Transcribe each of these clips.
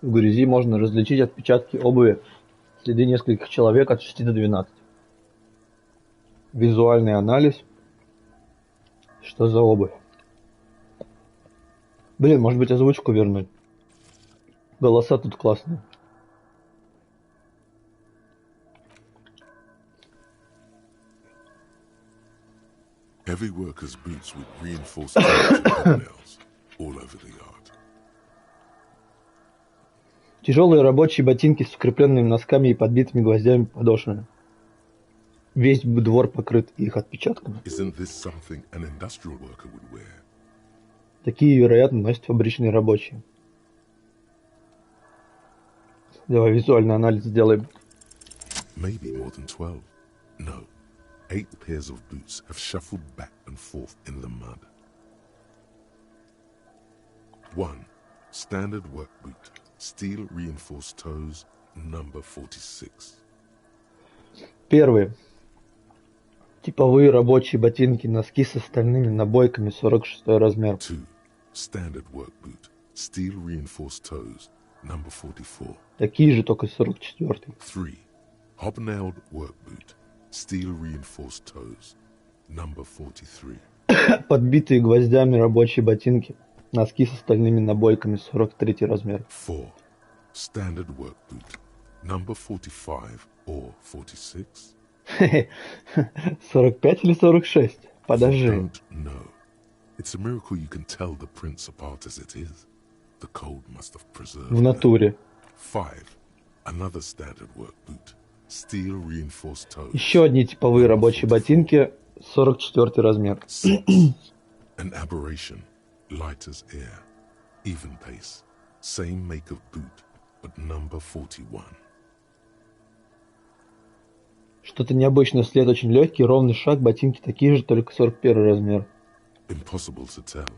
В грязи можно различить отпечатки обуви, следы нескольких человек от 6 до 12. Визуальный анализ. Что за обувь? Блин, может быть озвучку вернуть? Голоса тут классные. Heavy workers' boots with reinforced toes and hobnails all over the yard. Тяжелые рабочие ботинки с укрепленными носками и подбитыми гвоздями подошвами. Весь двор покрыт их отпечатками. Isn't this something an industrial worker would wear? Такие, вероятно, носят фабричные рабочие. Давай визуальный анализ сделаем. Maybe more than 12. No. 8 pairs of boots have shuffled back and forth in the mud. 1. Standard work boot. Steel reinforced toes. Number 46. Первые. Типовые рабочие ботинки, носки с остальными набойками, 46 размер. 2. Standard work boot. Steel reinforced toes. Number 44. Такие же, только 44. 3. Hobnailed work boot. Steel reinforced toes. Number 43. Подбитые гвоздями рабочие ботинки, носки с остальными набойками, 43 размер. 4. Standard work boot. Number 45 or 46. 45 или 46? Подожди. Don't know. It's a miracle you can tell the prints apart as it is. The cold must have preserved В натуре. 5. Another standard work boot. Steel reinforced toes. Еще одни типовые рабочие ботинки, 44 размер. 6. An aberration. Light as air. Even pace. Same make of boot, but number 41. Что-то необычное, след очень легкий, ровный шаг, ботинки такие же, только 41 размер. Impossible to tell.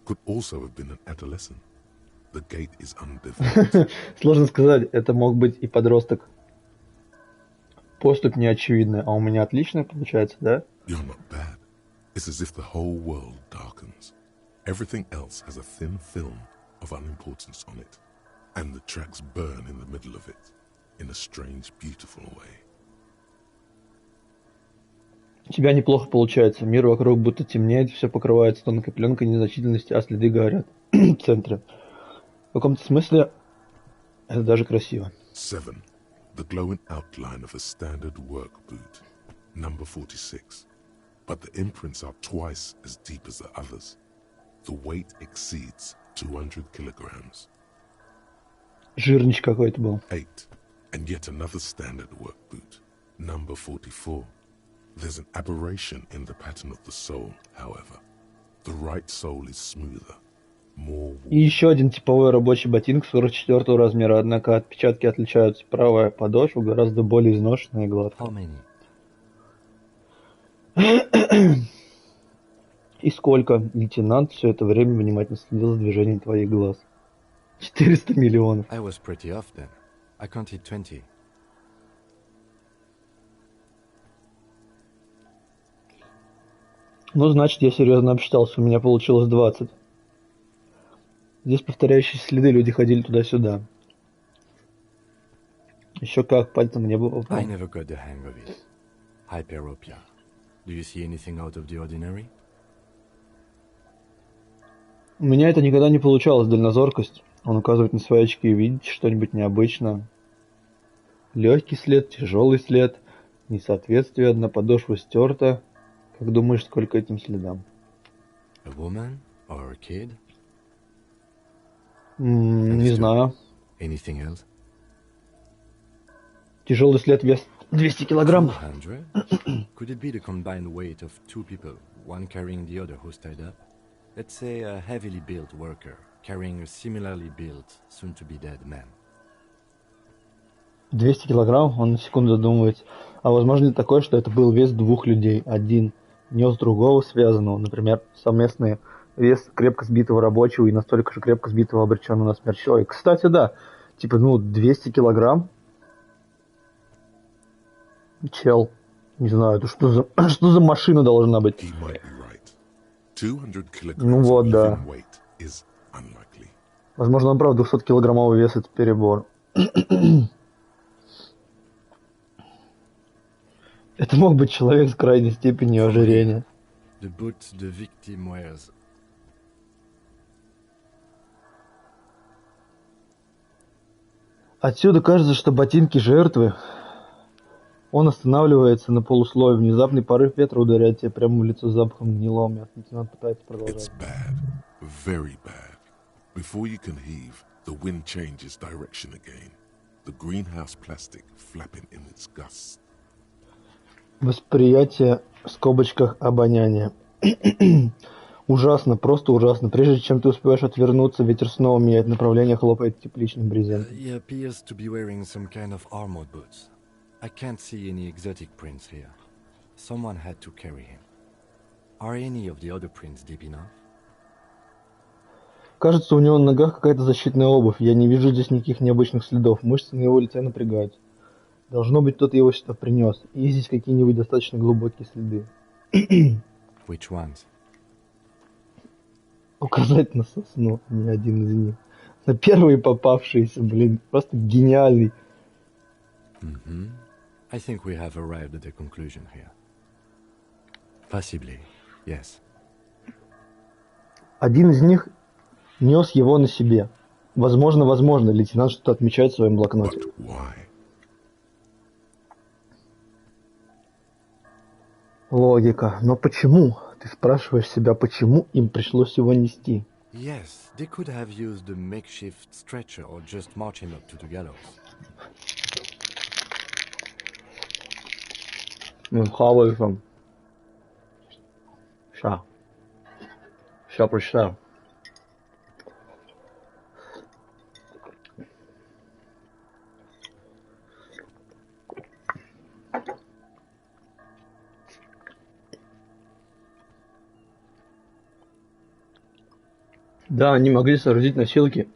Could also have been an adolescent. The gait is undefined. Сложно сказать, это мог быть и подросток. Поступь неочевидная, а у меня отличная получается, да? You're not bad. It's as if the whole world darkens. Everything else has a thin film of unimportance on it. And the tracks burn in the middle of it. In a strange, beautiful way. У тебя неплохо получается. Мир вокруг будто темнеет, все покрывается тонкой пленкой незначительности, а следы горят в центре. В каком-то смысле это даже красиво. 7. The glowing outline of a standard work boot. Number 46. But the imprints are twice as deep as the others. The weight exceeds 200 kilograms. Жирнич какой-то был. 8. And yet another standard work boot. Number 44. There's an aberration in the pattern of the sole, however. The right sole is smoother, more И еще один типовой рабочий ботинок 44 размера, однако отпечатки отличаются. Правая подошва гораздо более изношенная и гладкая. И сколько? Лейтенант все это время внимательно следил за движением твоих глаз. 400 миллионов. I was pretty off then. I counted 20. Ну, значит, я серьезно обсчитался, у меня получилось 20. Здесь повторяющиеся следы, люди ходили туда-сюда. Еще как, пальцем не было. I never got the hang of it. Hyperopia. Do you see anything out of the ordinary? У меня это никогда не получалось, дальнозоркость. Он указывает на свои очки, видите что-нибудь необычное. Легкий след, тяжелый след, несоответствие, одна подошва стерта. Как думаешь, сколько этим следам? A woman or a kid? Не знаю. Anything else? Тяжелый след вес 200 килограмм. 200? Could it be the combined weight of two people, one carrying the other who's tied up? Let's say a heavily built worker carrying a similarly built, soon-to-be-dead man. 200 килограмм, он на секунду задумывается. А возможно ли такое, что это был вес двух людей? Один нес другого связанного, например, совместный вес крепко сбитого рабочего и настолько же крепко сбитого обреченного на смерть человека. Кстати, да, типа, 200 килограмм. Чел, не знаю, это что за машина должна быть? He might be right. 200 kilograms Ну вот, of да. living weight is unlikely. Возможно, он правда 200-килограммовый вес — это перебор. Это мог быть человек с крайней степенью ожирения. The boot the victim wears. Отсюда кажется, что ботинки жертвы. Он останавливается на полуслове. Внезапный порыв ветра ударяет тебя прямо в лицо с запахом гнилого мяса. Лейтенант пытается It's продолжать. bad. Very bad. Before you can heave, the wind changes direction again. The greenhouse plastic flapping in its gusts. Восприятие в скобочках обоняния. Ужасно, просто ужасно. Прежде чем ты успеваешь отвернуться, ветер снова меняет направление, хлопает тепличным брезентом. He appears to be wearing some kind of armored boots. I can't see any exotic prints here. Someone had to carry him. Are any of the other prints deep enough? Кажется, у него на ногах какая-то защитная обувь. Я не вижу здесь никаких необычных следов. Мышцы на его лице напрягаются. Должно быть, кто-то его сюда принес. Есть здесь какие-нибудь достаточно глубокие следы. Which ones? Указать на сосну, ни один из них. На первые попавшиеся, блин, просто гениальный. Mm-hmm. I think we have arrived at a conclusion here. Possibly, yes. Один из них нес его на себе. Возможно, лейтенант что-то отмечает в своем блокноте. But why? Логика. Но почему? Ты спрашиваешь себя, почему им пришлось его нести? Yes, they could have used a makeshift stretcher or just march him up to the gallows. Хаваю там. Ща прочитаю. Да, они могли соорудить носилки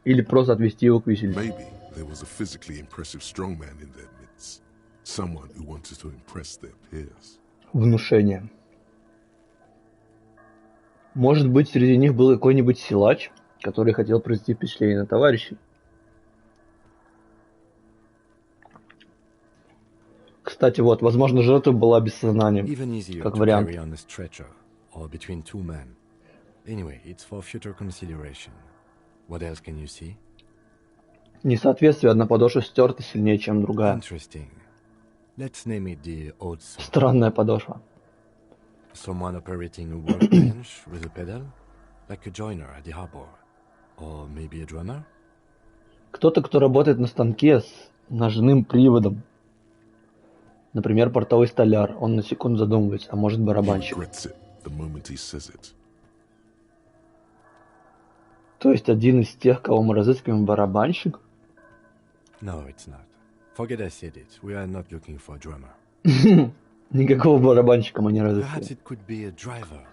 или просто отвезти его к виселице. Maybe there was a physically impressive strongman in their midst. Someone who wanted to impress their peers. Внушение. Может быть, среди них был какой-нибудь силач, который хотел произвести впечатление на товарищей. Кстати, вот, возможно, жертва была без сознания, Even easier как to вариант. carry on a stretcher or between two men. Anyway, it's for future consideration. What else can you see? Несоответствие, одна подошва стерта сильнее, чем другая. Interesting. Let's name it the odd saw. Странная подошва. Someone operating a workbench with a pedal, like a joiner at the harbor, or maybe a drummer. Кто-то, кто работает на станке с ножным приводом. Например, портовый столяр. Он на секунду задумывается, а может He барабанщик. regrets it the moment he says it. То есть один из тех, кого мы разыскиваем, барабанщик? No, it's not. Forget I said it. We are not looking for a drummer. Никакого барабанщика мы не Perhaps разыскиваем. it could be a driver.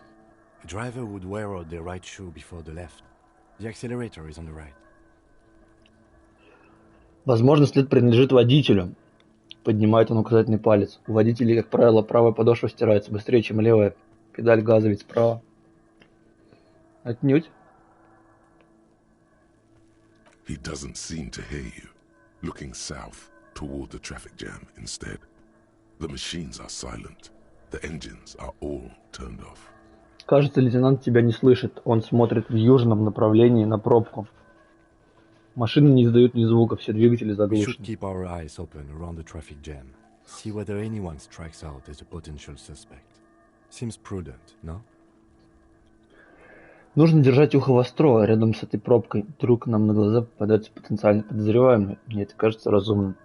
A driver would wear out the right shoe before the left. The accelerator is on the right. Возможно, след принадлежит водителю. Поднимает он указательный палец. У водителей, как правило, правая подошва стирается быстрее, чем левая. Педаль газа ведь справа. Отнюдь. He doesn't seem to hear you. Looking south toward the traffic jam instead. The machines are silent. The engines are all turned off. Кажется, лейтенант тебя не слышит. Он смотрит в южном направлении на пробку. Машины не издают ни звука, все двигатели We should заглушены. keep our eyes open around the traffic jam. See whether anyone strikes out as a potential suspect. Seems prudent, no? Нужно держать ухо востро рядом с этой пробкой. Вдруг нам на глаза попадаются потенциально подозреваемые. Мне это кажется разумным.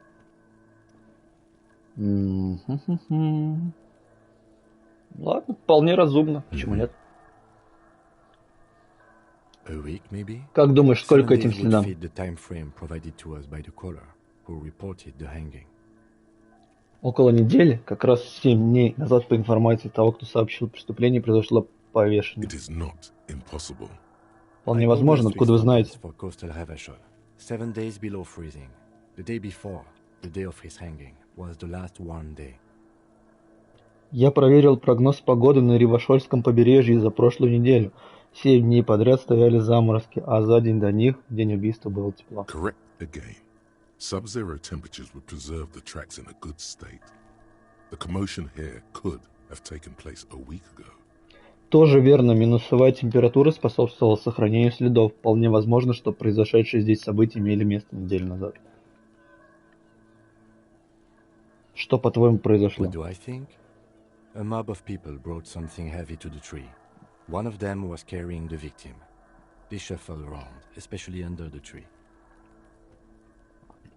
Ладно, вполне разумно. Почему нет? A week, maybe? Как думаешь, сколько 7 этим days would следам? fit the time frame provided to us by the caller, who reported the hanging. Около недели, как раз 7 дней назад, по информации того, кто сообщил преступление, произошло повешение. It is not impossible. Вполне возможно, откуда вы знаете. For coastal Havashol. 7 days below freezing. The day before, the day of his hanging, was the last warm day. Я проверил прогноз погоды на Ривашольском побережье за прошлую неделю. 7 дней подряд стояли заморозки, а за день до них, в день убийства, было тепло. Correct again. Sub-zero temperatures would preserve the tracks in a good state. The commotion here could have taken place a week ago. Тоже верно, минусовая температура способствовала сохранению следов. Вполне возможно, что произошедшие здесь события имели место неделю назад. Что, по-твоему, произошло? What do I think? A mob of people brought something heavy to the tree. One of them was carrying the victim. They shuffled around, especially under the tree.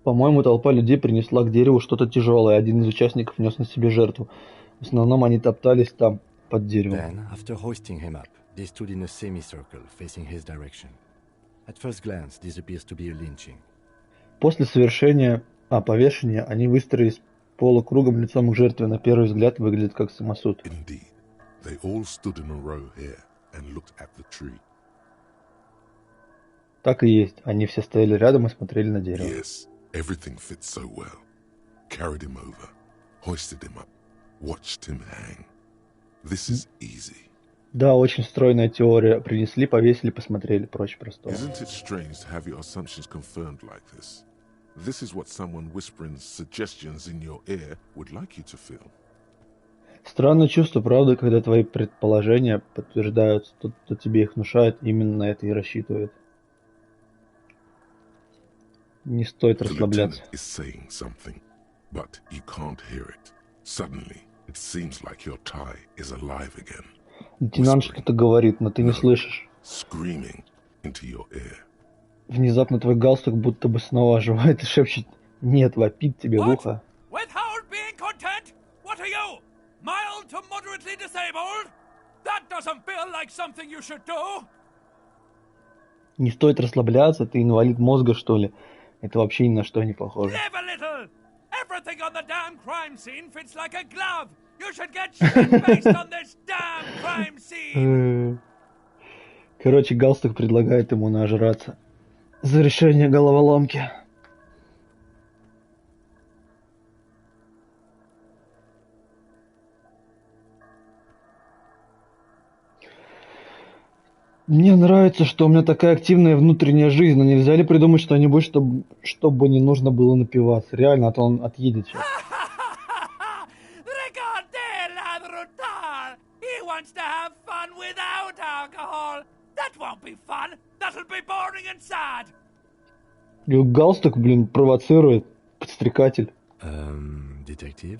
По-моему, толпа людей принесла к дереву что-то тяжелое. Один из участников нес на себе жертву. В основном они топтались там, под деревом. Then, after hoisting him up, they stood in a semicircle, facing his direction. At first glance, this appears to be a lynching. После совершения повешения они выстроились полукругом лицом к жертве. На первый взгляд выглядит как самосуд. Indeed, they all stood in a row here and looked at the tree. Так и есть. Они все стояли рядом и смотрели на дерево. Yes, everything fits so well. Carried him over, hoisted him up, watched him hang. This is easy. Да, очень стройная теория. Принесли, повесили, посмотрели. Проще простого. Isn't it strange to have your assumptions confirmed like this? This is what someone whispering suggestions in your ear would like you to feel. Странное чувство, правда, когда твои предположения подтверждаются, тот, кто тебе их внушает, именно на это и рассчитывает. Не стоит The расслабляться. lieutenant is saying something, but you can't hear it. Suddenly, it seems like your tie is alive again, Лейтенант что-то говорит, но ты не слышишь. screaming into your ear. Внезапно твой галстук будто бы снова оживает и шепчет «Нет», вопит тебе в ухо. Without being content? What are you? Mild to moderately disabled? That doesn't feel like something you should do. Не стоит расслабляться, ты инвалид мозга, что ли? Это вообще ни на что не похоже. Live a little. Everything on the damn crime scene fits like a glove. You should get shit-faced on this damn crime scene. Короче, галстук предлагает ему нажраться. За решение головоломки. Мне нравится, что у меня такая активная внутренняя жизнь, но нельзя ли придумать что-нибудь, чтобы не нужно было напиваться? Реально, а то он отъедет сейчас. Regardez la brutal. He wants to have fun without alcohol. That won't be fun. That'll be boring and sad. И галстук, блин, провоцирует. Подстрекатель. Detective?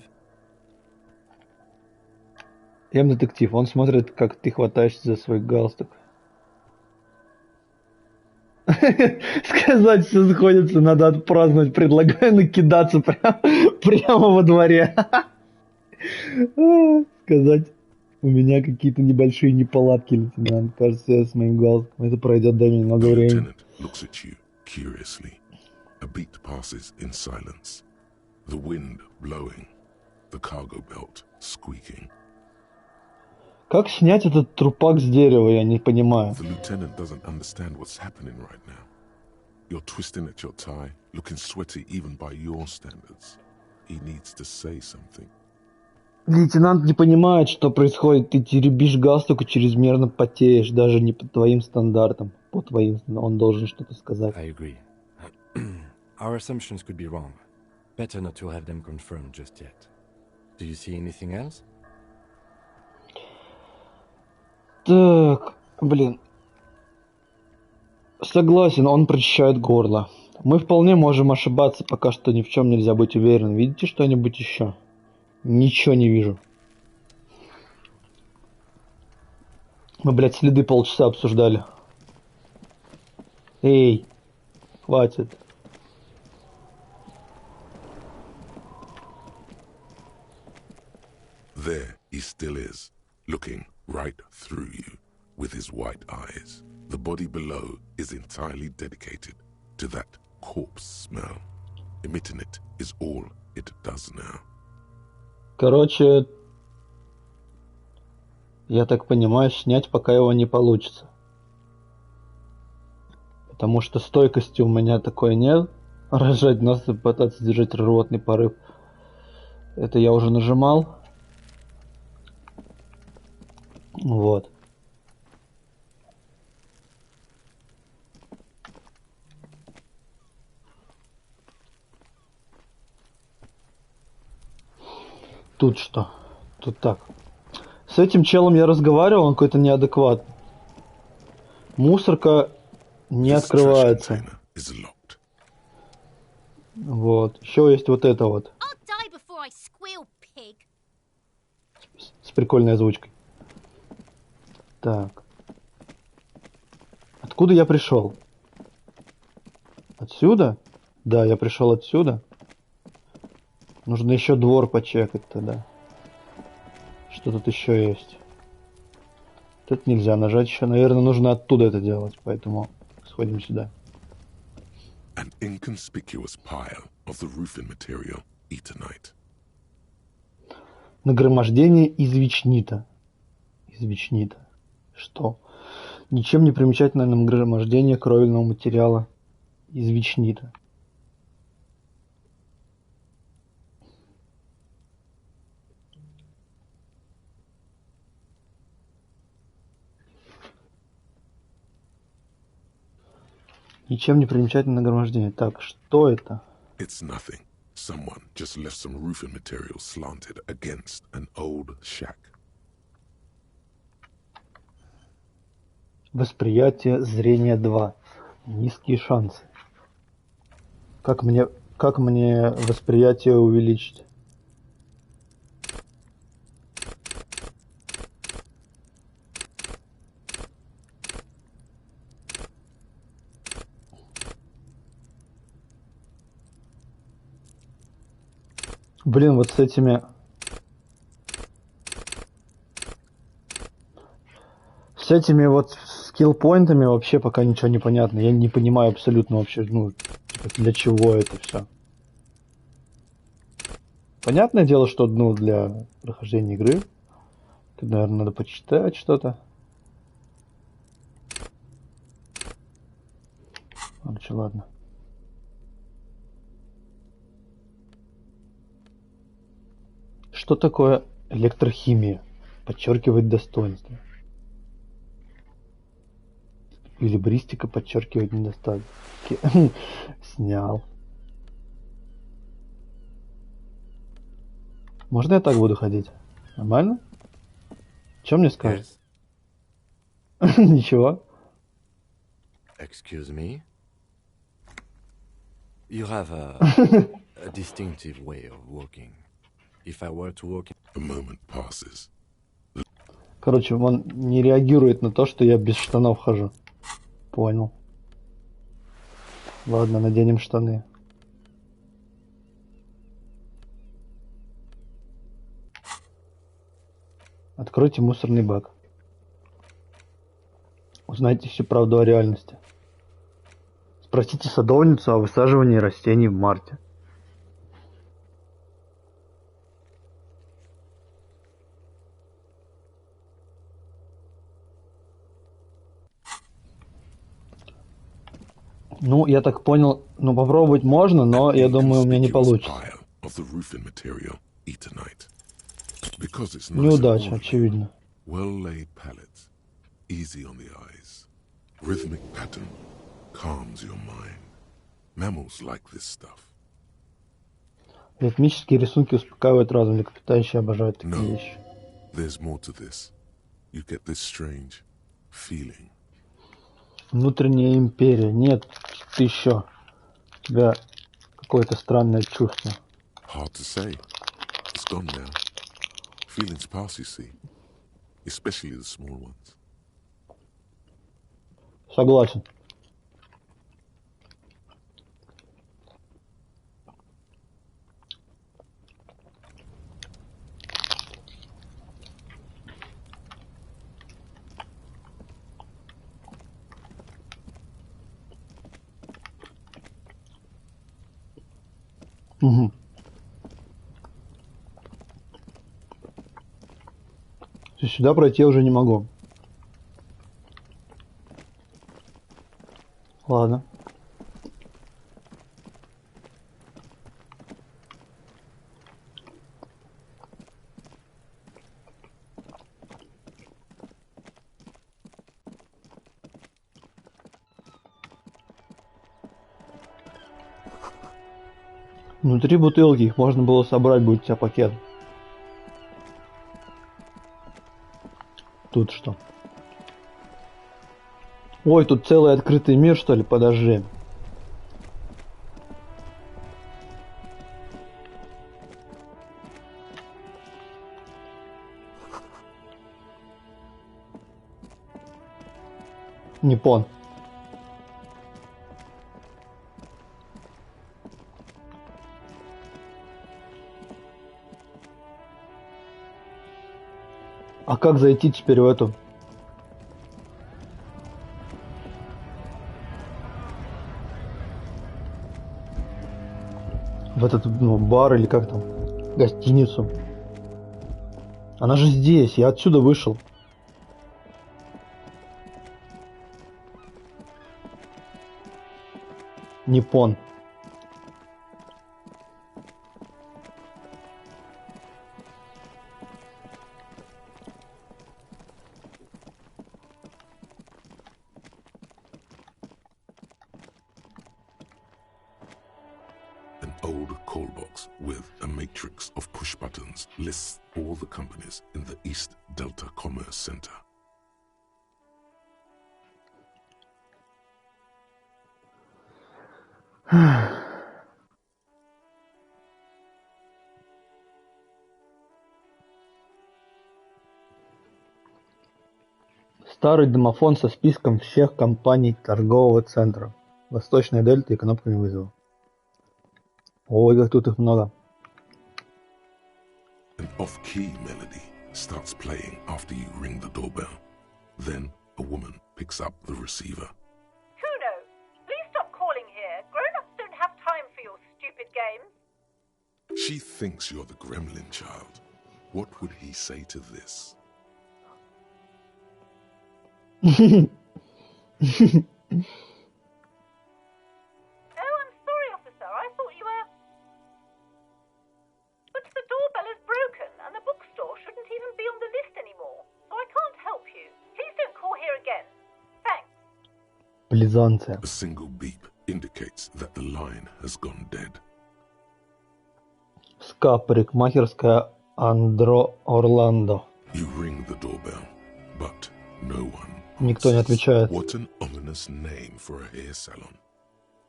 Я детектив. Он смотрит, как ты хватаешься за свой галстук. Сказать, все сходится, надо отпраздновать. Предлагаю накидаться прямо во дворе. Сказать, у меня какие-то небольшие неполадки, лейтенант. Кажется, я с моим галстуком. Это пройдет дай мне немного The времени. lieutenant looks at you curiously. A beat passes in silence. The wind blowing. The cargo belt squeaking. Как снять этот трупак с дерева, я не понимаю. The lieutenant doesn't understand what's happening right now. You're twisting at your tie, looking sweaty even by your standards. He needs to say something. Лейтенант не понимает, что происходит. Ты теребишь галстук и чрезмерно потеешь, даже не по твоим стандартам. По твоим, он должен что-то сказать. I agree. Our assumptions could be wrong. Better not to have them confirmed just yet. Do you see anything else? Так, блин. Согласен, он прочищает горло. Мы вполне можем ошибаться, пока что ни в чем нельзя быть уверен. Видите что-нибудь еще? Ничего не вижу. Мы, блядь, следы полчаса обсуждали. Эй, хватит. There he still is, looking right through you with his white eyes. The body below is entirely dedicated to that corpse smell. Emitting it is all it does now. Короче, я так понимаю, снять пока его не получится. Потому что стойкости у меня такой нет. Рожать нос и пытаться держать рвотный порыв. Это я уже нажимал. Вот. Тут что? Тут так. С этим челом я разговаривал, он какой-то неадекватный. Мусорка не This trash открывается. container is locked. Вот. Еще есть вот это вот. I'll die before I squeal, pig. С прикольной озвучкой. Так. Откуда я пришел? Отсюда? Да, я пришел отсюда. Нужно еще двор почекать тогда. Что тут еще есть? Тут нельзя нажать еще. Наверное, нужно оттуда это делать. Поэтому сходим сюда. An inconspicuous pile of the roofing material Eternite. Нагромождение извечнита. Извечнита. Что? Ничем не примечательное нагромождение кровельного материала извечнита. Ничем не примечательное нагромождение. Так, что это? It's nothing. Someone just left some roofing material slanted against an old shack. Восприятие, зрение 2. Низкие шансы. Как мне восприятие увеличить? Блин, вот с этими... С этими вот скилл-поинтами вообще пока ничего не понятно. Я не понимаю абсолютно вообще, ну, типа, для чего это все. Понятное дело, что, ну, для прохождения игры. Тут, наверное, надо почитать что-то. Короче, ладно. Что такое электрохимия? Подчеркивает достоинство. Эквилибристика подчеркивает недостатки. Снял. Можно я так буду ходить? Нормально? Что мне скажешь? Ничего. Excuse me? You have a distinctive way of walking. If I were to walk... A moment passes. Короче, он не реагирует на то, что я без штанов хожу. Понял. Ладно, наденем штаны. Откройте мусорный бак. Узнайте всю правду о реальности. Спросите садовницу о высаживании растений в марте. Ну, я так понял, ну попробовать можно, но я думаю, у меня не получится. Неудача, очевидно. Well-laid pallets, easy on the eyes. Rhythmic pattern calms your mind. Mammals like this stuff. Ритмические рисунки успокаивают разум, млекопитающие обожают такие No, вещи. there's more to this. You get this strange feeling. Внутренняя империя. Нет, ты еще. У тебя какое-то странное чувство. Hard to say. It's gone now. Feelings pass, you see. Especially the small ones. Согласен. Угу. Сюда пройти я уже не могу. Ладно. Внутри бутылки их можно было собрать, будет у тебя пакет. тут что? Ой, тут целый открытый мир, что ли? Подожди. Непон. А как зайти теперь в эту? В этот, ну, бар или как там? Гостиницу. Она же здесь, я отсюда вышел. Непон. An old call box with a matrix of push buttons lists all the companies in the East Delta Commerce Center. Старый домофон со списком всех компаний торгового центра. Восточная дельта и кнопками вызова. Ой, как тут их много. An off-key melody starts playing after you ring the doorbell. Then a woman picks up the receiver. Kuno, please stop calling here. Grown-ups don't have time for your stupid games. She thinks you're the gremlin child. What would he say to this? Oh, I'm sorry, officer. I thought you were... But the doorbell is broken, and the bookstore shouldn't even be on the list anymore. So I can't help you. Please don't call here again. Thanks. Близанция. A single beep indicates that the line has gone dead. СКА, парикмахерская Андро Орландо. You ring the doorbell, but no one Никто не answers. отвечает. What an ominous name for a hair salon.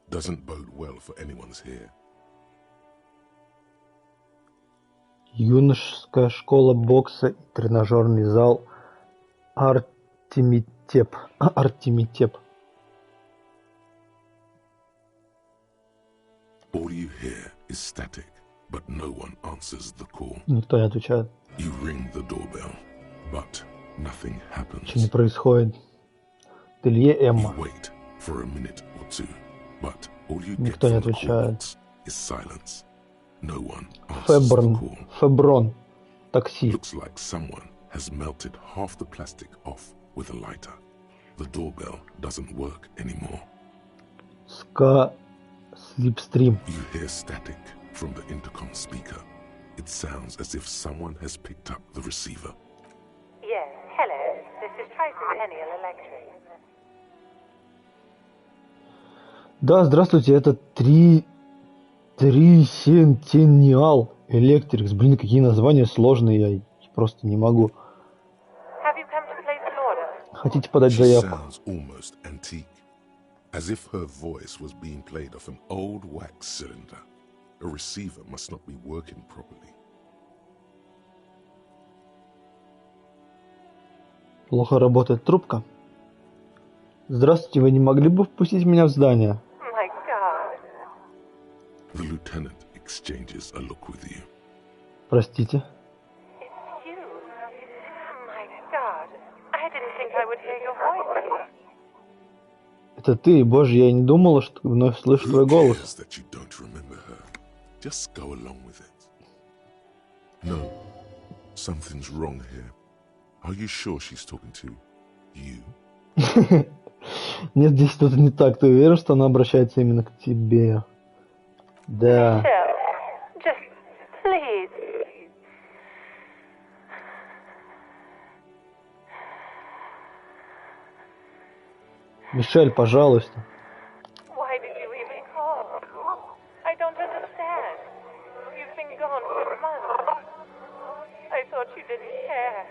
Doesn't bode well for anyone's hair. Юношеская школа бокса и тренажерный зал Артемитеп. Артемитеп. All you hear is static, but no one answers the call. Никто не отвечает. You ring the doorbell, but nothing happens. Ничего не происходит. Ателье Эмма. You wait for a minute or two, but all you get Никто не from the call отвечает. box is silence. No one answers the Феброн. call. Феброн. Такси. Looks like someone has melted half the plastic off with a lighter. The doorbell doesn't work anymore. СКА Слипстрим. You hear static from the intercom speaker. It sounds as if someone has picked up the receiver. Yes, hello. This is Tricentennial Electric. Да, здравствуйте, это Трисентениал Электрикс. Блин, какие названия сложные, я просто не могу. Have you come to place an order? Хотите подать She заявку? sounds almost antique, as if her voice was being played off an old wax cylinder. A receiver must not be working properly. Плохо работает трубка. Здравствуйте, вы не могли бы впустить меня в здание? My God. The lieutenant exchanges a look with you. Простите. It's you. My God. I didn't think I would hear your voice here. Это ты, боже, я и не думала, что вновь слышу твой Who голос. cares that you don't remember her? Just go along with it. No, something's wrong here. Are you sure she's talking to you? Нет, здесь что-то не так. Ты уверен, что она обращается именно к тебе? Да. Michelle, just please. Мишель, пожалуйста. Why did you even call? I don't understand. You've been gone for months. I thought you didn't care.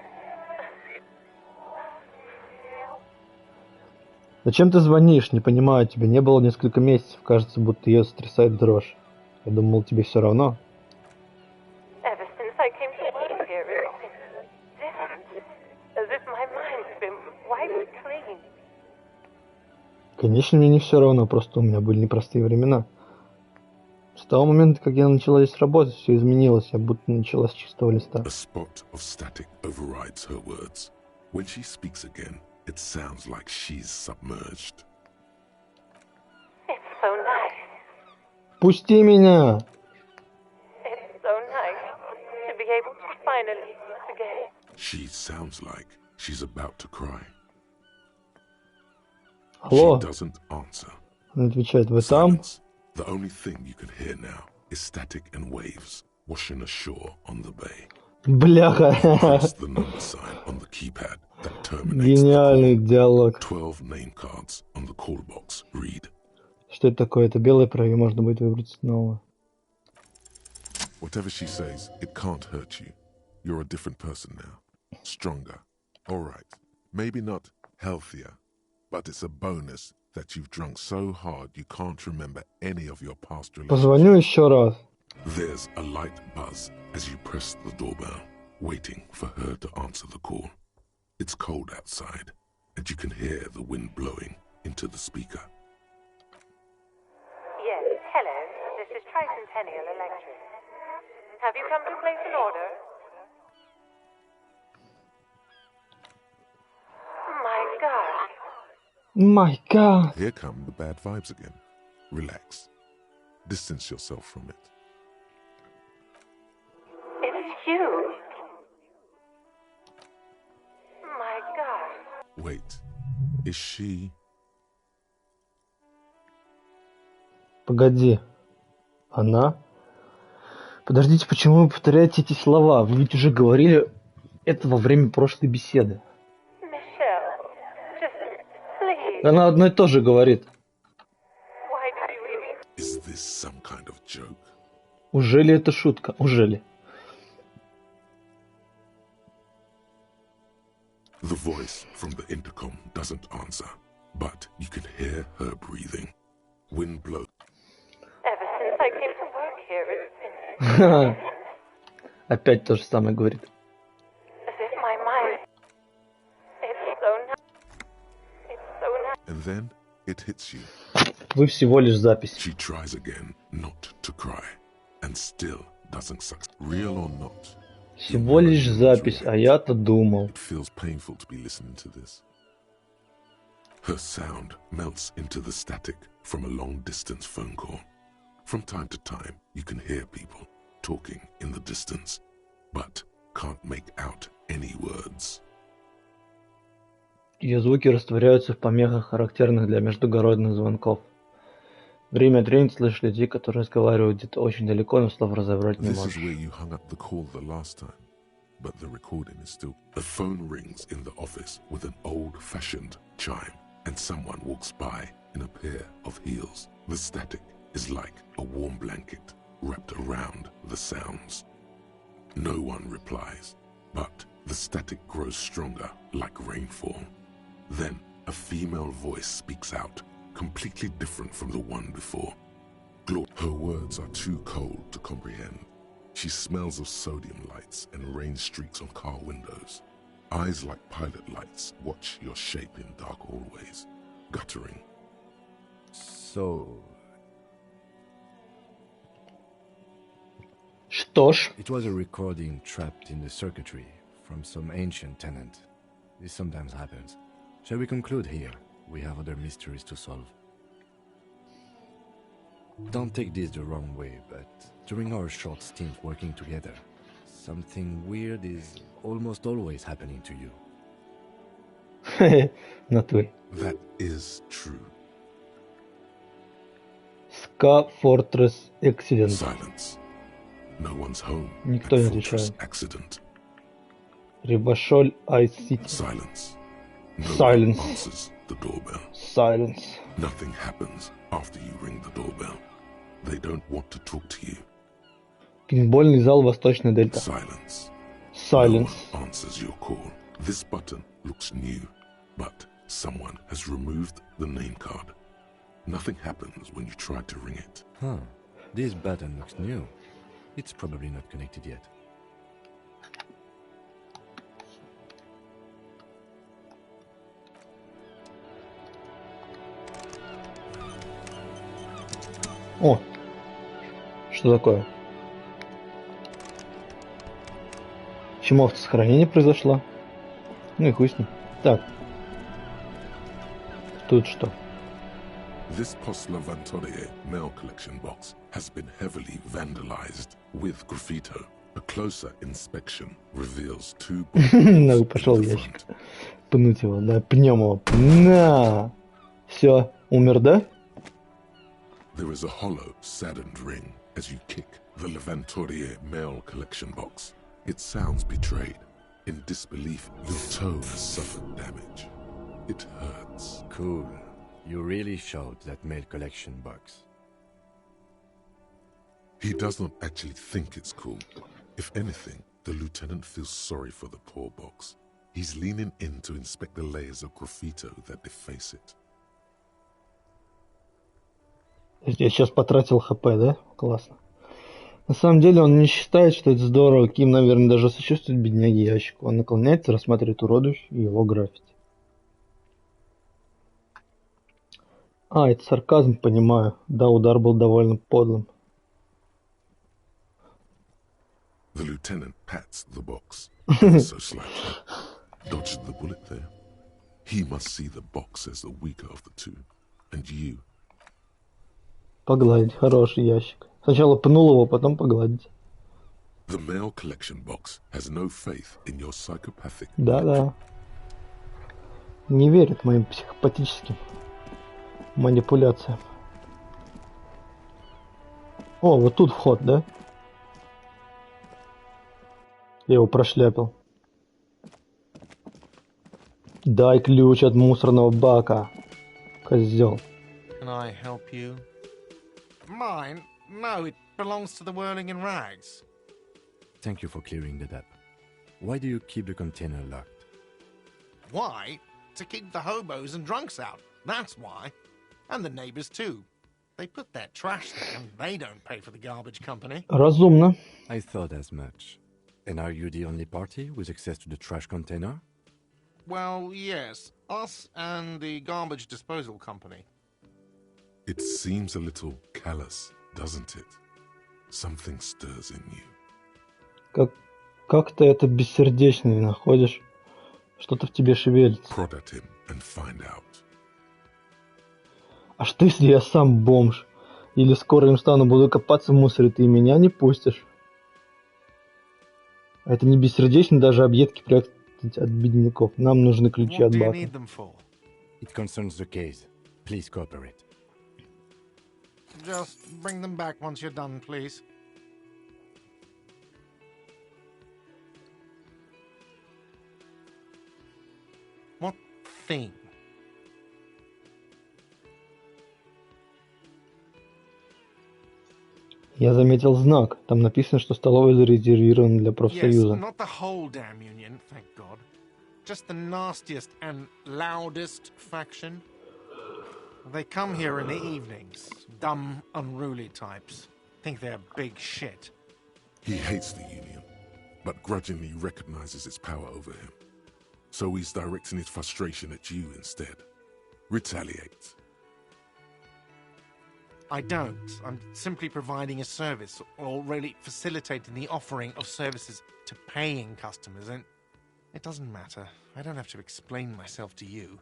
Зачем ты звонишь? Не понимаю, тебя не было несколько месяцев. Кажется, будто ее сотрясает дрожь. Я думал, тебе все равно. Ever since I came to work here, it's been different. As if my mind's been wiped clean. Конечно, мне не все равно, просто у меня были непростые времена. С того момента, как я начала здесь работать, все изменилось. Я будто начала с чистого листа. A spot of static overrides her words. When she speaks again, it sounds like she's submerged. It's so nice. Пусти меня! It's so nice to be able to finally meet again. She sounds like she's about to cry. Алло, She doesn't answer. он отвечает, вы там? Silence. The only thing you can hear now is static and waves washing ashore on the bay. Бляха! Press the number sign on the keypad that terminates Гениальный the диалог. call. 12 name cards on the call box read. Что это такое? Это белое правее, можно будет выбрать снова. Whatever she says, it can't hurt you. You're a different person now. Stronger. All right. Maybe not healthier, but it's a bonus that you've drunk so hard you can't remember any of your past relationships. Позвоню еще раз. There's a light buzz as you press the doorbell, waiting for her to answer the call. It's cold outside, and you can hear the wind blowing into the speaker. Yes, hello. This is Tricentennial Electric. Have you come to place an order? My God. My God. Here come the bad vibes again. Relax. Distance yourself from it. It's you. My God. Wait, is she... Погоди. Она? Подождите, почему вы повторяете эти слова? Вы ведь уже говорили это во время прошлой беседы. Michelle, just please. Она одно и то же говорит. Why did you even... Is this some kind of joke? Ужели это шутка? Ужели? The voice from the intercom doesn't answer, but you can hear her breathing. Wind blows. Ever since I came to work here, it's been Опять то же самое говорит. as if my mind... It's so nice. It's so nice. And then it hits you. Вы всего лишь запись. She tries again not to cry, and still doesn't succeed. Real or not, Всего лишь запись, а я-то думал. it feels painful to be listening to this. Her sound melts into the static from a long-distance phone call. From time to time, you can hear people talking in the distance, but can't make out any words. Ее звуки растворяются в помехах, характерных для междугородных звонков. Время от времени слышишь людей, которые разговаривают где-то очень далеко, но слов разобрать не This is можешь. where you hung up the call the last time, but the recording is still... The phone rings in the office with an old-fashioned chime, and someone walks by in a pair of heels. The static is like a warm blanket wrapped around the sounds. No one replies, but the static grows stronger like rainfall. Then a female voice speaks out, completely different from the one before. Her words are too cold to comprehend. She smells of sodium lights and rain streaks on car windows. Eyes like pilot lights watch your shape in dark hallways, guttering. So, Что ж, it was a recording trapped in the circuitry from some ancient tenant. This sometimes happens. Shall we conclude here? We have other mysteries to solve. Don't take this the wrong way, but during our short stint working together, something weird is almost always happening to you. на «ты». That is true. Ska Fortress Accident. Silence. No one's home. Никто at не Fortress отвечает. accident. Рибашоль Ice City. Silence. No Silence. one answers the doorbell. Silence. Nothing happens after you ring the doorbell. They don't want to talk to you. Пинбольный зал Восточная Дельта. Silence. Silence. No one answers your call. This button looks new, but Someone has removed the name card. Nothing happens when you try to ring it. Huh. This button looks new. It's probably not connected yet. О! Что такое? Почему автосохранение произошло? Ну и хуй с ним. Так. Тут что? This Postlovantorie mail collection box has been heavily vandalized with graffito. A closer inspection reveals 2 Ну, boxes пошел in the ящик. front. Пнуть его, да, пнем его. На! Все, умер, да? There is a hollow, saddened ring as you kick the Levantorie mail collection box. It sounds betrayed. In disbelief, your toe has suffered damage. It hurts. Cool. You really showed that mail collection box. He does not actually think it's cool. If anything, the lieutenant feels sorry for the poor box. He's leaning in to inspect the layers of graffito that deface it. Я сейчас потратил ХП, да? Классно. На самом деле он не считает, что это здорово. Ким, наверное, даже сочувствует бедняге ящику. Он наклоняется, рассматривает уродующий его граффити. А, это сарказм, понимаю. Да, удар был довольно подлым. The lieutenant pats the box, ever so slightly. Dodged the bullet there. He must see the box as the weaker of the two. And you. Погладить, хороший ящик. Сначала пнул его, потом погладить. The mail collection box has no faith in your psychopathic. Да-да. Не верит моим психопатическим манипуляциям. О, вот тут вход, да? Я его прошляпил. Дай ключ от мусорного бака, козел. Can I help you? Mine? No, it belongs to the whirling in rags. Thank you for clearing that up. Why do you keep the container locked? Why? To keep the hobos and drunks out. That's why. And the neighbors too. They put their trash there and they don't pay for the garbage company. Разумно. I thought as much. And are you the only party with access to the trash container? Well, yes. Us and the garbage disposal company. It seems a little callous, doesn't it? Something stirs in you. Как ты это бессердечно не находишь? Что-то в тебе шевелится. Prod at him and find out. А что если я сам бомж? Или скоро им стану, буду копаться в мусоре, ты меня не пустишь? А это не бессердечно даже объедки прятать от бедняков. Нам нужны ключи What от do you бака. need them for? It concerns the case. Please cooperate. Just bring them back once you're done, please. What thing? Я заметил знак. Там написано, что столовая зарезервирована для Yes, профсоюза. not the whole damn union, thank God. Just the nastiest and loudest faction. They come here in the evenings. Dumb, unruly types. Think they're big shit. He hates the Union, but grudgingly recognizes its power over him. So he's directing his frustration at you instead. Retaliate. I don't. I'm simply providing a service, or really facilitating the offering of services to paying customers, and it doesn't matter. I don't have to explain myself to you.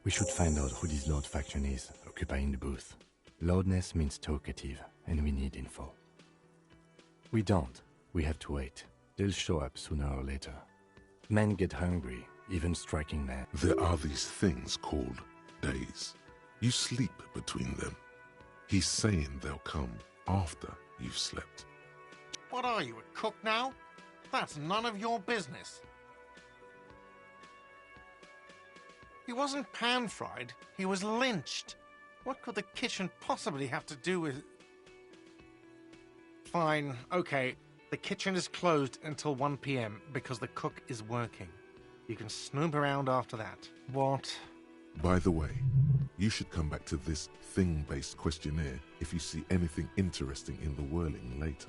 We should find out who this Lord faction is, occupying the booth. Loudness means talkative, and we need info. We don't. We have to wait. They'll show up sooner or later. Men get hungry, even striking men. There are these things called days. You sleep between them. He's saying they'll come after you've slept. What are you, a cook now? That's none of your business. He wasn't pan-fried, he was lynched. What could the kitchen possibly have to do with... Fine, okay. The kitchen is closed until 1 p.m. because the cook is working. You can snoop around after that. What By the way, you should come back to this thing-based questionnaire if you see anything interesting in the whirling later.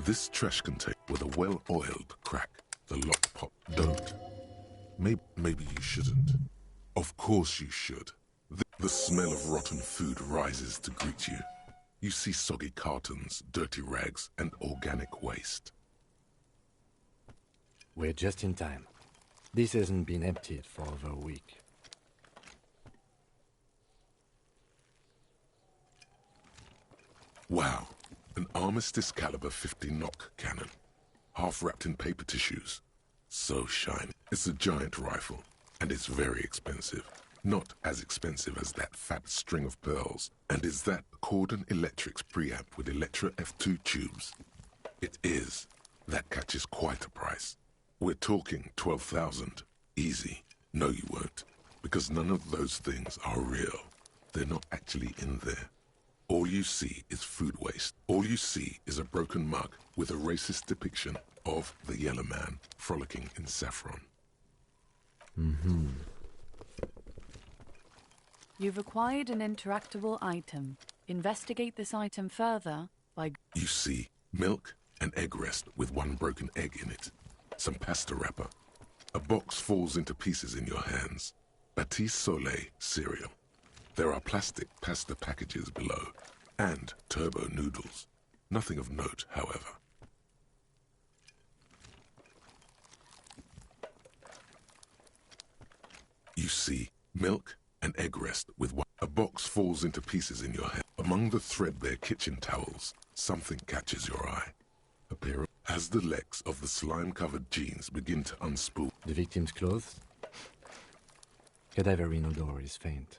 This trash container with a well-oiled crack, the lock pop don't. Maybe you shouldn't. Of course you should. The smell of rotten food rises to greet you. You see soggy cartons, dirty rags, and organic waste. We're just in time. This hasn't been emptied for over a week. Wow. An Armistice caliber 50 knock cannon, half wrapped in paper tissues. So shiny. It's a giant rifle, and it's very expensive. Not as expensive as that fat string of pearls. And is that Cordon Electric's preamp with Electra F2 tubes? It is. That catches quite a price. We're talking 12,000. Easy. No, you won't. Because none of those things are real. They're not actually in there. All you see is food waste. All you see is a broken mug with a racist depiction of the yellow man frolicking in saffron. Mm-hmm. You've acquired an interactable item. Investigate this item further by... You see milk and egg rest with one broken egg in it. Some pasta wrapper. A box falls into pieces in your hands. Batiste Soleil cereal. There are plastic pasta packages below, and turbo noodles. Nothing of note, however. You see milk and egg rest with one. A box falls into pieces in your hand. Among the threadbare kitchen towels, something catches your eye. A pair of... As the legs of the slime-covered jeans begin to unspool. The victim's clothes? Cadaverine odor is faint.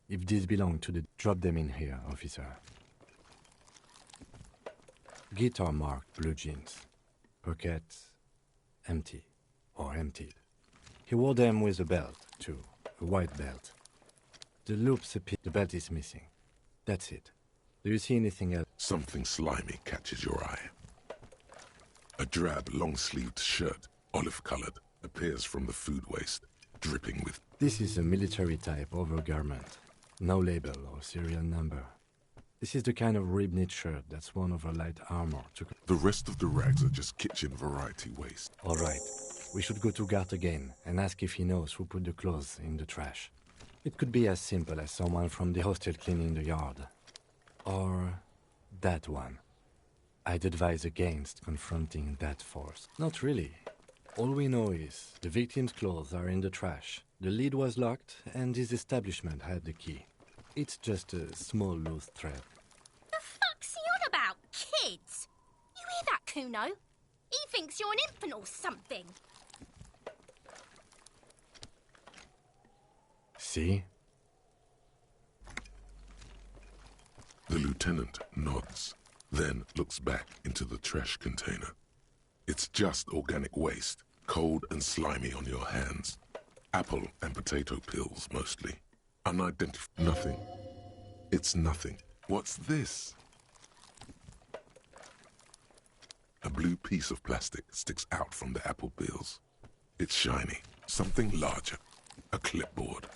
If these belong to the... Drop them in here, officer. Guitar marked blue jeans. Pockets empty or emptied. He wore them with a belt, too. A white belt. The loops appear... The belt is missing. That's it. Do you see anything else? Something slimy catches your eye. A drab, long-sleeved shirt, olive-colored, appears from the food waste, dripping with... This is a military-type overgarment. No label or serial number. This is the kind of rib-knit shirt that's worn over light armor to... The rest of the rags are just kitchen variety waste. All right. We should go to Gart again and ask if he knows who put the clothes in the trash. It could be as simple as someone from the hostel cleaning the yard. Or that one. I'd advise against confronting that force. Not really. All we know is the victim's clothes are in the trash. The lid was locked, and his establishment had the key. It's just a small loose thread. The fuck's he on about, kids? You hear that, Kuno? He thinks you're an infant or something. See? The lieutenant nods, then looks back into the trash container. It's just organic waste, cold and slimy on your hands. Apple and potato peels, mostly. Unidentified. Nothing. It's nothing. What's this? A blue piece of plastic sticks out from the apple peels. It's shiny. Something larger. A clipboard.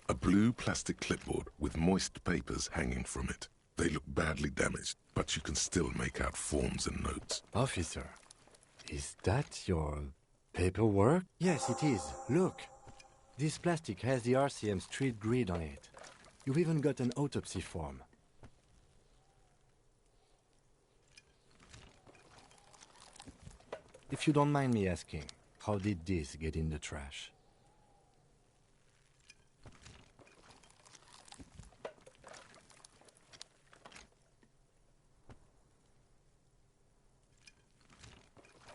A blue plastic clipboard with moist papers hanging from it. They look badly damaged, but you can still make out forms and notes. Officer, is that your paperwork? Yes, it is. Look. This plastic has the RCM street grid on it. You've even got an autopsy form. If you don't mind me asking, how did this get in the trash?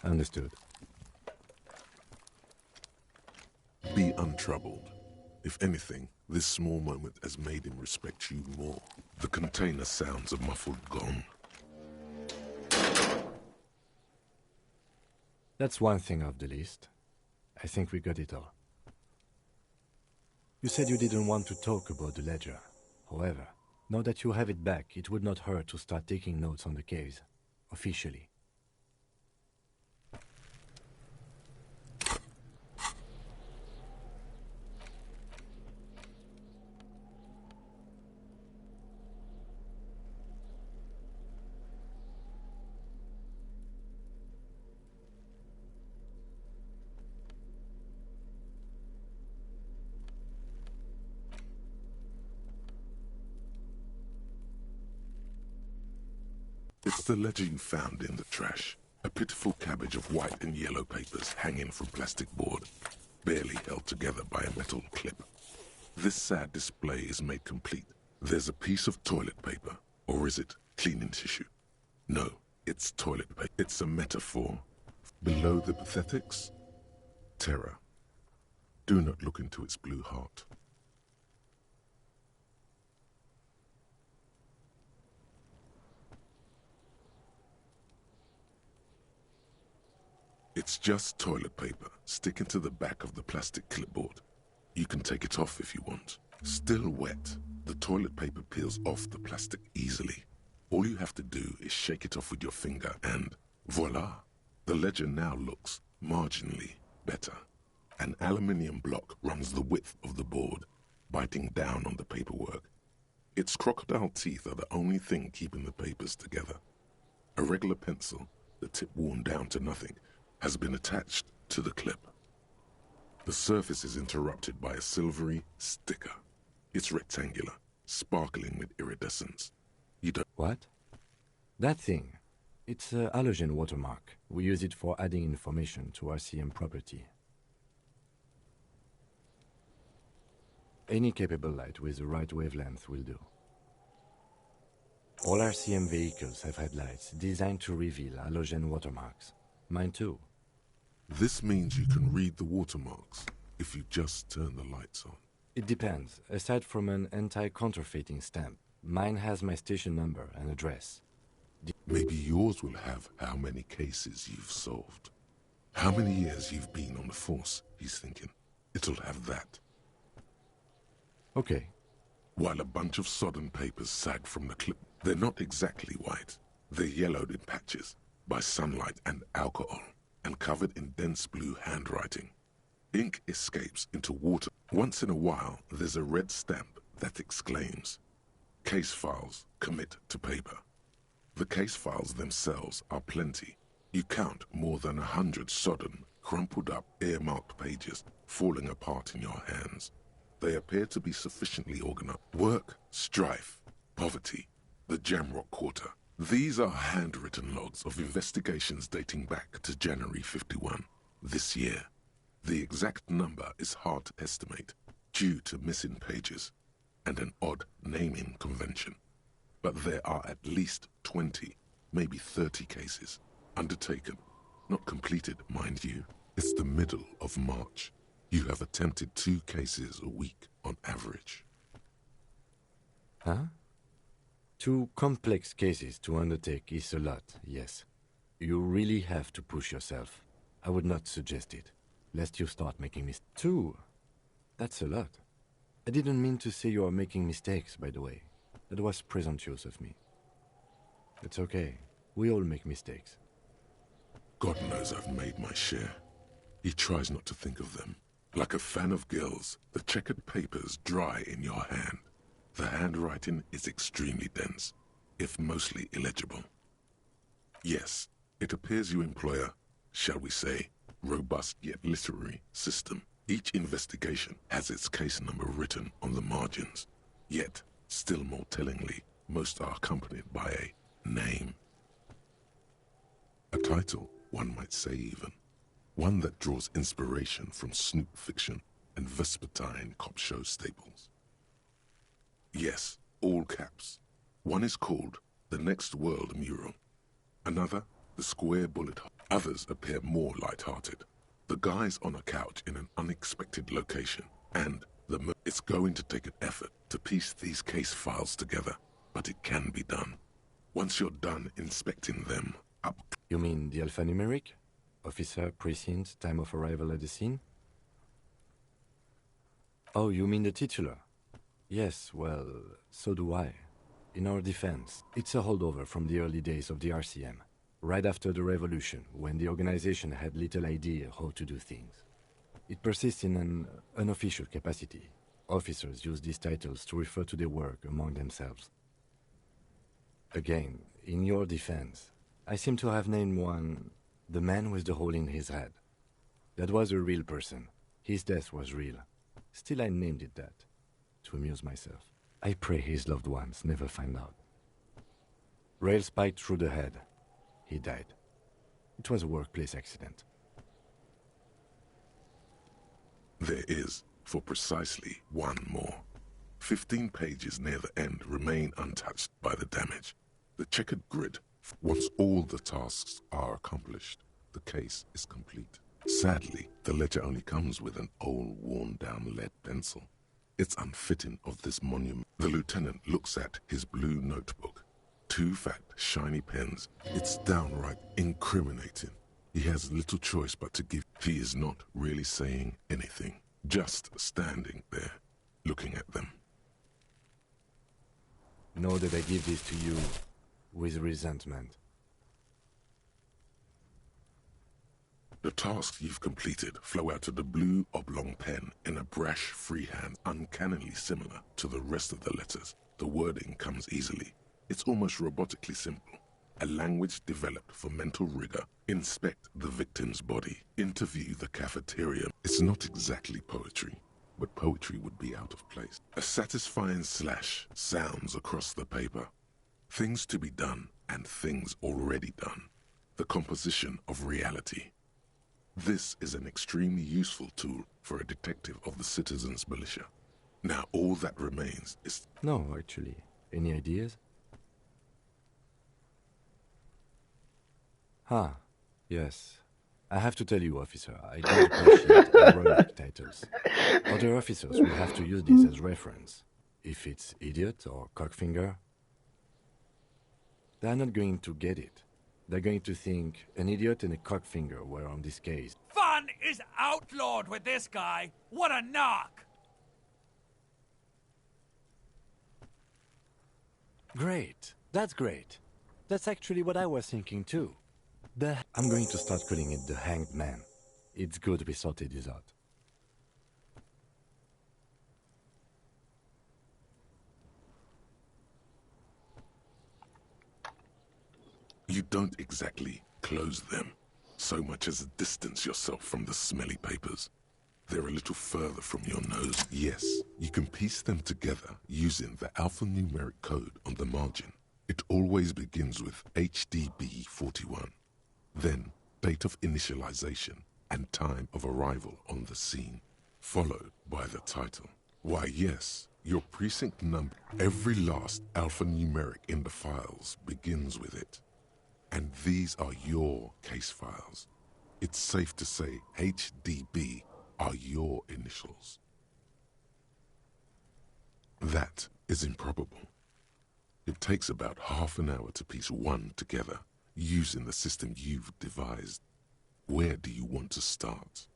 Understood. Be untroubled. If anything, this small moment has made him respect you more. The container sounds a muffled gong. That's one thing off the list. I think we got it all. You said you didn't want to talk about the ledger. However, now that you have it back, it would not hurt to start taking notes on the case. Officially. It's the ledger you found in the trash. A pitiful cabbage of white and yellow papers hanging from plastic board, barely held together by a metal clip. This sad display is made complete. There's a piece of toilet paper, or is it cleaning tissue? No, it's toilet paper. It's a metaphor. Below the pathetics, terror. Do not look into its blue heart. It's just toilet paper sticking to the back of the plastic clipboard. You can take it off if you want. Still wet, the toilet paper peels off the plastic easily. All you have to do is shake it off with your finger and voila! The ledger now looks marginally better. An aluminium block runs the width of the board, biting down on the paperwork. Its crocodile teeth are the only thing keeping the papers together. A regular pencil, the tip worn down to nothing, has been attached to the clip. The surface is interrupted by a silvery sticker. It's rectangular, sparkling with iridescence. You don't... What? That thing. It's a halogen watermark. We use it for adding information to RCM property. Any capable light with the right wavelength will do. All RCM vehicles have headlights designed to reveal halogen watermarks. Mine too. This means you can read the watermarks if you just turn the lights on. It depends. Aside from an anti-counterfeiting stamp, mine has my station number and address. Maybe yours will have how many cases you've solved. How many years you've been on the force, he's thinking. It'll have that. Okay. While a bunch of sodden papers sag from the clip, they're not exactly white. They're yellowed in patches by sunlight and alcohol, and covered in dense blue handwriting. Ink escapes into water. Once in a while, there's a red stamp that exclaims, "Case files commit to paper." The case files themselves are plenty. You count more than 100 sodden, crumpled up, earmarked pages falling apart in your hands. They appear to be sufficiently organized. Work, strife, poverty, the Jamrock Quarter. These are handwritten logs of investigations dating back to January 51, this year. The exact number is hard to estimate due to missing pages and an odd naming convention. But there are at least 20, maybe 30 cases undertaken, not completed, mind you. It's the middle of March. You have attempted 2 cases a week on average. Huh? 2 complex cases to undertake is a lot, yes. You really have to push yourself. I would not suggest it, lest you start making mistakes. 2? That's a lot. I didn't mean to say you are making mistakes, by the way. That was presumptuous of me. It's okay. We all make mistakes. God knows I've made my share. He tries not to think of them. Like a fan of girls, the checkered papers dry in your hand. The handwriting is extremely dense, if mostly illegible. Yes, it appears you employ a, shall we say, robust yet literary system. Each investigation has its case number written on the margins. Yet, still more tellingly, most are accompanied by a name. A title, one might say even. One that draws inspiration from snoop fiction and vespertine cop show staples. Yes, all caps. One is called The Next World Mural. Another, The Square Bullet. Others appear more light-hearted. The guy's on a couch in an unexpected location, and it's going to take an effort to piece these case files together, but it can be done. Once you're done inspecting them up... You mean the alphanumeric? Officer, precinct, time of arrival at the scene? Oh, you mean the titular? Yes, well, so do I. In our defense, it's a holdover from the early days of the RCM, right after the revolution, when the organization had little idea how to do things. It persists in an unofficial capacity. Officers use these titles to refer to their work among themselves. Again, in your defense, I seem to have named one the man with the hole in his head. That was a real person. His death was real. Still, I named it that, to amuse myself. I pray his loved ones never find out. Rail spiked through the head. He died. It was a workplace accident. There is, for precisely one more. 15 pages near the end remain untouched by the damage. The checkered grid, once all the tasks are accomplished, the case is complete. Sadly, the ledger only comes with an old, worn-down lead pencil. It's unfitting of this monument. The lieutenant looks at his blue notebook. 2 fat, shiny pens. It's downright incriminating. He has little choice but to give. He is not really saying anything, just standing there, looking at them. Know that I give this to you with resentment. The tasks you've completed flow out of the blue oblong pen in a brash freehand, uncannily similar to the rest of the letters. The wording comes easily. It's almost robotically simple. A language developed for mental rigor. Inspect the victim's body. Interview the cafeteria. It's not exactly poetry, but poetry would be out of place. A satisfying slash sounds across the paper. Things to be done and things already done. The composition of reality. This is an extremely useful tool for a detective of the citizens' militia. Now all that remains is... No, actually. Any ideas? Yes. I have to tell you, officer, I don't appreciate ironic titles. Other officers will have to use this as reference. If it's idiot or cockfinger, they're not going to get it. They're going to think an idiot and a cockfinger were on this case. Fun is outlawed with this guy. What a knock! Great. That's great. That's actually what I was thinking too. I'm going to start calling it the Hanged Man. It's good we sorted this out. You don't exactly close them, so much as distance yourself from the smelly papers. They're a little further from your nose. Yes, you can piece them together using the alphanumeric code on the margin. It always begins with HDB 41. Then, date of initialization and time of arrival on the scene, followed by the title. Why, yes, your precinct number. Every last alphanumeric in the files begins with it. And these are your case files. It's safe to say HDB are your initials. That is improbable. It takes about half an hour to piece one together, using the system you've devised. Where do you want to start?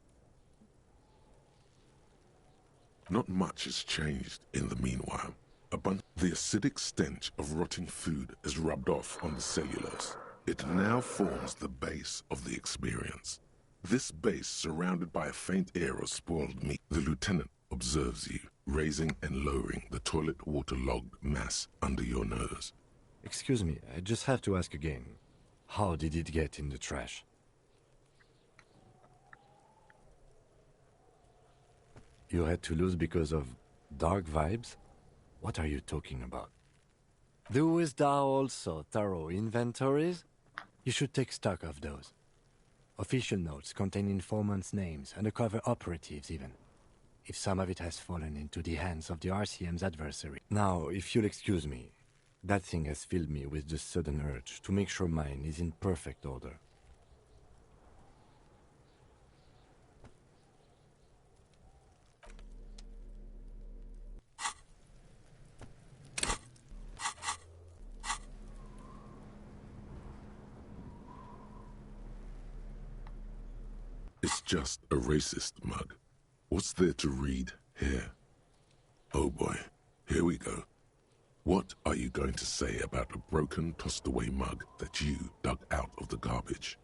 Not much has changed in the meanwhile. The acidic stench of rotting food has rubbed off on the cellulose. It now forms the base of the experience. This base surrounded by a faint air of spoiled meat. The lieutenant observes you, raising and lowering the toilet water-logged mass under your nose. Excuse me, I just have to ask again. How did it get in the trash? You had to lose because of dark vibes? What are you talking about? Doest thou also thorough inventories? You should take stock of those. Official notes contain informants' names, undercover operatives even. If some of it has fallen into the hands of the RCM's adversary. Now, if you'll excuse me, that thing has filled me with the sudden urge to make sure mine is in perfect order. just a racist mug. What's there to read here? Oh boy, here we go. What are you going to say about a broken, tossed-away mug that you dug out of the garbage?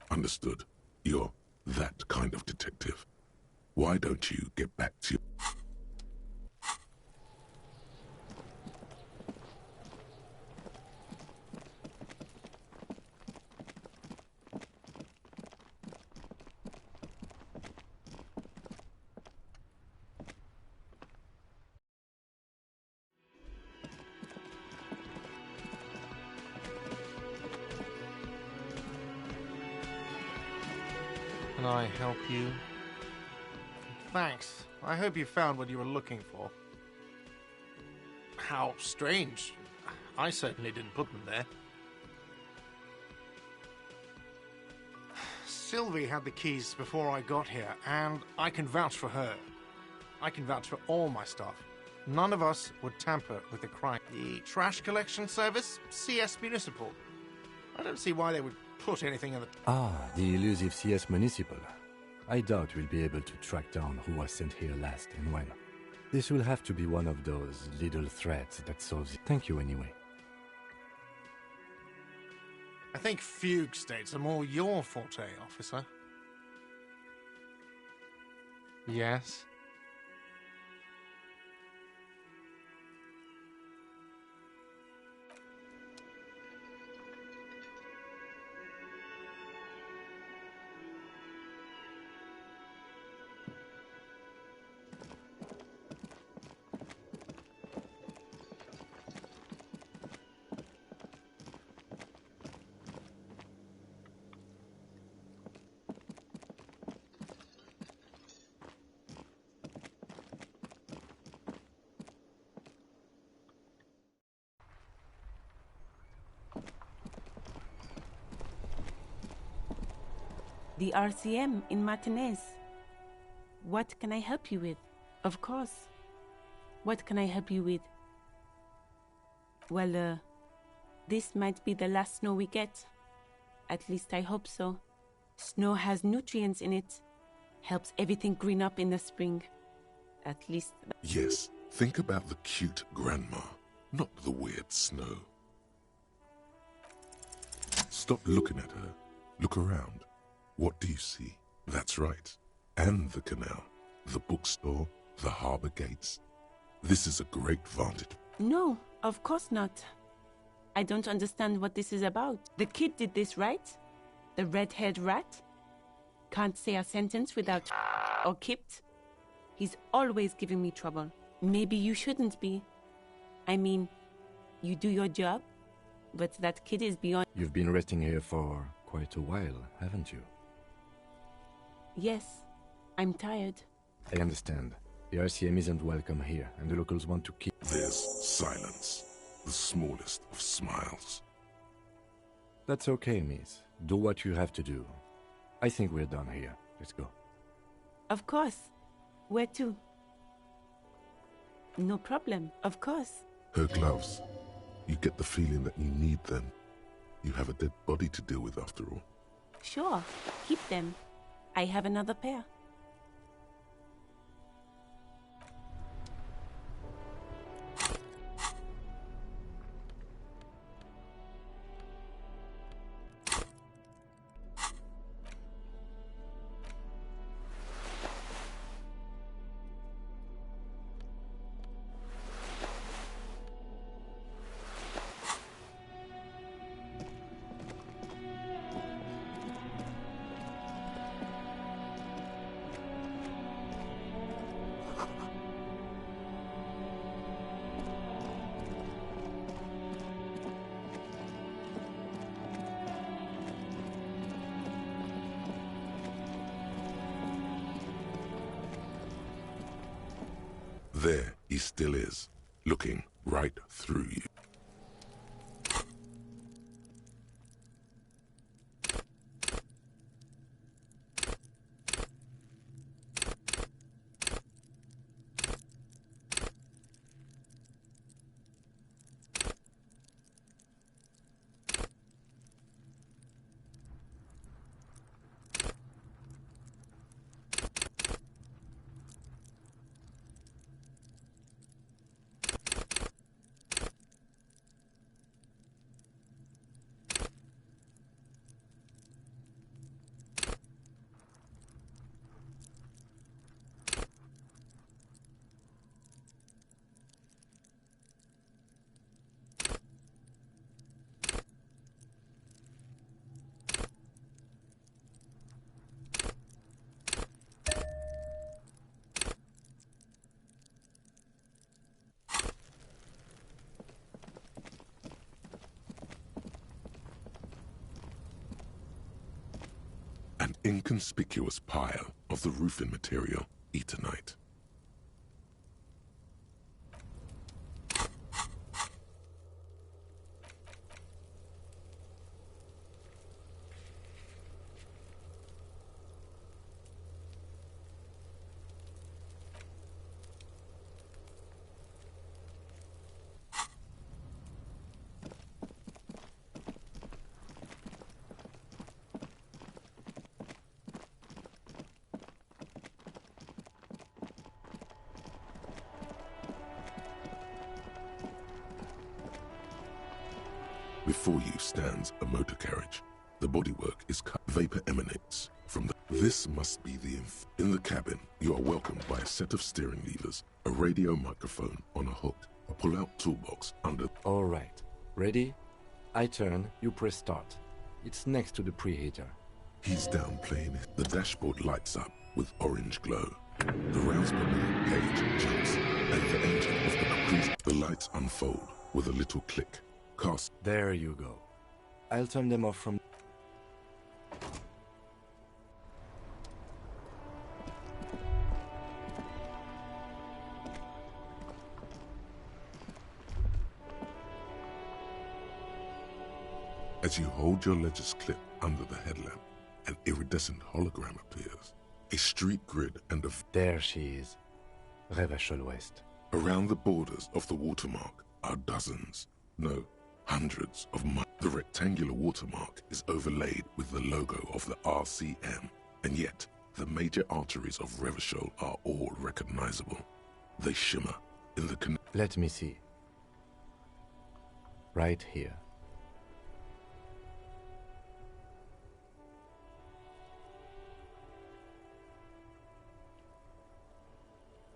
Understood. You're that kind of detective. Why don't you get back to your... Can I help you? Thanks. I hope you found what you were looking for. How strange. I certainly didn't put them there. Sylvie had the keys before I got here, and I can vouch for her. I can vouch for all my staff. None of us would tamper with the crime. The trash collection service? CS Municipal. I don't see why they would put anything in the... Ah, the elusive CS Municipal. I doubt we'll be able to track down who was sent here last and when. This will have to be one of those little threads that solves it. Thank you anyway. I think fugue states are more your forte, officer. Yes? The RCM in Martinez. What can I help you with? Of course. What can I help you with? Well, this might be the last snow we get. At least I hope so. Snow has nutrients in it. Helps everything green up in the spring. At least... Yes, think about the cute grandma, not the weird snow. Stop looking at her. Look around. What do you see? That's right. And the canal, the bookstore, the harbor gates. This is a great vantage. No, of course not. I don't understand what this is about. The kid did this, right? The red-haired rat? Can't say a sentence without or kipped. He's always giving me trouble. Maybe you shouldn't be. I mean, you do your job, but that kid is beyond... You've been resting here for quite a while, haven't you? Yes, I'm tired. I understand. The RCM isn't welcome here, and the locals want to keep... There's silence, the smallest of smiles. That's okay, miss. Do what you have to do. I think we're done here. Let's go. Of course. Where to? No problem, of course. Her gloves. You get the feeling that you need them. You have a dead body to deal with after all. Sure, keep them. I have another pair. There he still is, looking right through you. Inconspicuous pile of the roofing material, Eternite. Before you stands a motor carriage. The bodywork is cut. Vapor emanates from the... This must be the In the cabin, you are welcomed by a set of steering levers, a radio microphone on a hook, a pull-out toolbox under... All right. Ready? I turn, you press start. It's next to the preheater. He's downplaying it. The dashboard lights up with orange glow. The rounds per minute gauge jumps, and the engine of the Caprice... The lights unfold with a little click. Cast. There you go. I'll turn them off from... As you hold your ledger's clip under the headlamp, an iridescent hologram appears. A street grid and a... There she is. Revachol West. Around the borders of the watermark are dozens, no, hundreds of The rectangular watermark is overlaid with the logo of the RCM, and yet the major arteries of Revachol are all recognizable. They shimmer in the... Let me see. Right here.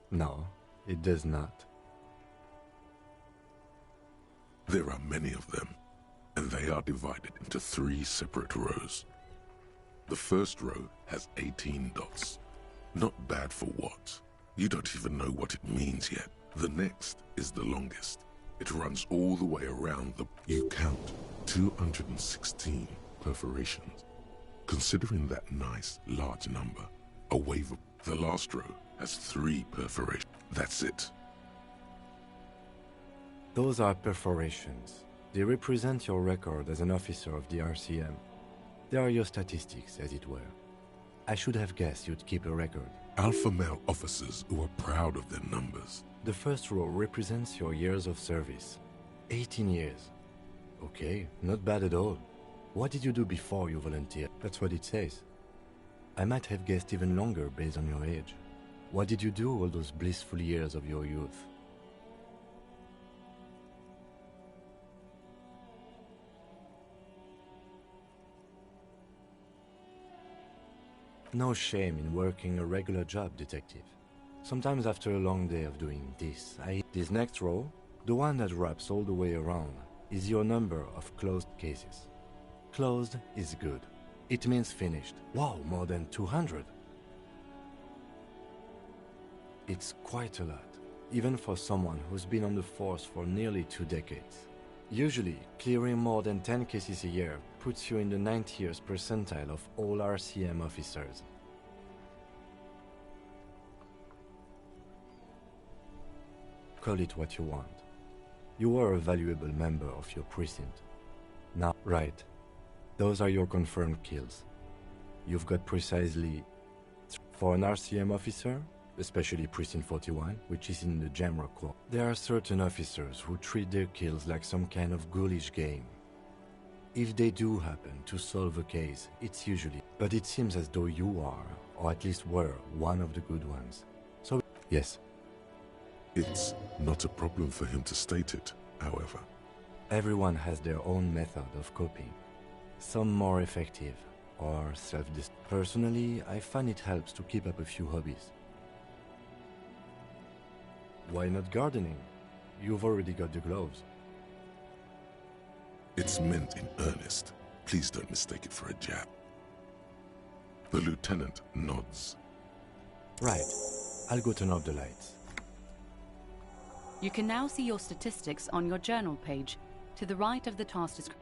No, it does not. There are many of them, and they are divided into 3 separate rows. The first row has 18 dots. Not bad for what? You don't even know what it means yet. The next is the longest. It runs all the way around the... You count 216 perforations. Considering that nice, large number, a wave of... The last row has 3 perforations. That's it. Those are perforations. They represent your record as an officer of the RCM. They are your statistics, as it were. I should have guessed you'd keep a record. Alpha male officers who are proud of their numbers. The first row represents your years of service. 18 years. Okay, not bad at all. What did you do before you volunteered? That's what it says. I might have guessed even longer based on your age. What did you do all those blissful years of your youth? No shame in working a regular job, detective. Sometimes after a long day of doing this, This next row, the one that wraps all the way around, is your number of closed cases. Closed is good. It means finished. Wow, more than 200. It's quite a lot, even for someone who's been on the force for nearly 2 decades. Usually, clearing more than 10 cases a year puts you in the 90th percentile of all RCM officers. Call it what you want. You are a valuable member of your precinct. Now, right, those are your confirmed kills. You've got precisely... For an RCM officer, especially Precinct 41, which is in the Jamrock Corps, there are certain officers who treat their kills like some kind of ghoulish game. If they do happen to solve a case, it's usually... But it seems as though you are, or at least were, one of the good ones. So, yes. It's not a problem for him to state it, however. Everyone has their own method of coping. Some more effective, or self-destructive. Personally, I find it helps to keep up a few hobbies. Why not gardening? You've already got the gloves. It's meant in earnest. Please don't mistake it for a jab. The lieutenant nods. Right. I'll go turn off the lights. You can now see your statistics on your journal page, to the right of the task description.